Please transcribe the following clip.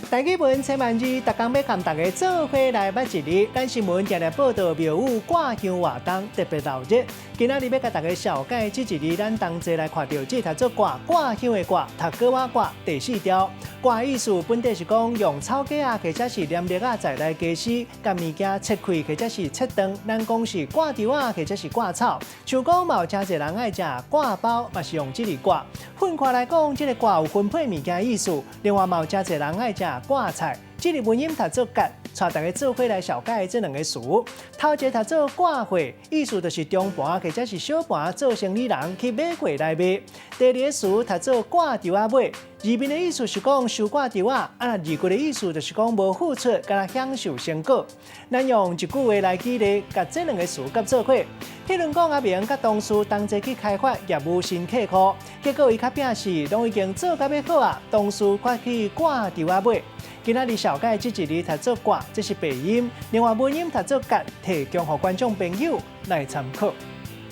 大基本千万字，逐工要和大家做伙来捌一日。咱新闻常常报道庙宇挂香活动特别闹热。今仔日要甲大家小解这一日，咱同齐来看到这台做挂香的挂，读歌仔挂第4条。挂意思本地是讲用草芥啊，或者是黏粒啊在内加丝，甲物件切开或者是切断。咱讲是挂条啊，或者是挂草。像讲嘛有真侪人爱食挂包，嘛是用这个挂。分开来讲，这个挂有分配物件的意思。另外嘛有真侪人爱食挂菜。这个文音读做角，带大家做伙来小解这2个词。头一个读做挂货，意思就是中盘或者是小盘做生意人去买货来卖。第2个词读做挂条啊买，字面的意思是讲收挂条啊，字句的意思就是讲无付出，敢享受成果。咱用一句话来举例，甲这2个词夹做伙。迄阵讲阿明甲同事同齐去开发业务新客户，结果伊较拼事，拢已经做甲要好啊，同事却去挂条啊买。今仔日小解这一日读做挂，这是背音；另外文音读做角，提供予观众朋友来参考。